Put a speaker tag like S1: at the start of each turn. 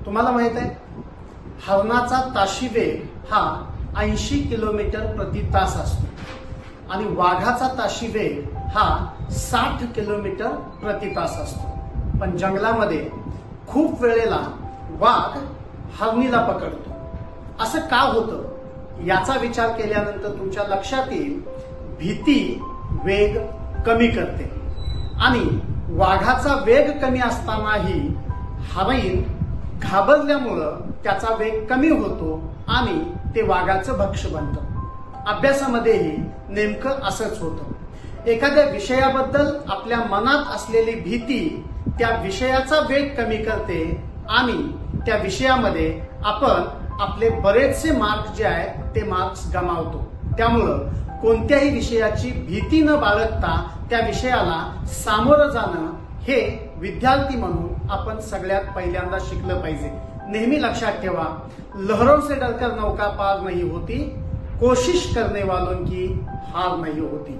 S1: तुम्हाला माहित आहे, हरणाचा ताशी वेग हा 80 किलोमीटर प्रति तास असतो आणि वाघाचा ताशी वेग हा 60 किलोमीटर प्रति तास असतो. पण जंगलामध्ये खूप वेळेला वाघ हरणीला पकडतो. असं का होतं याचा विचार केल्यानंतर तुमच्या लक्षात येईल, भीती वेग कमी करते आणि वाघाचा वेग कमी असतानाही हरीण घाबरल्यामुळं त्याचा वेग कमी होतो आणि ते वाघाचं भक्ष बनतं. अभ्यासामध्येही नेमकं असंच होतं. एखाद्या विषयाबद्दल आपल्या मनात असलेली भीती त्या विषयाचा वेग कमी करते आणि त्या विषयामध्ये आपण आपले बरेचसे मार्क्स जे आहेत ते मार्क्स गमावतो. त्यामुळं कोणत्याही विषयाची भीती न बाळगता त्या विषयाला सामोरं जाणं हे विद्यार्थी म्हणून आपण सगळ्यात पहिल्यांदा शिकलं पाहिजे. नेहमी लक्षात ठेवा, लहरों से डरकर नौका पार नहीं होती, कोशिश करने वालों की हार नहीं होती.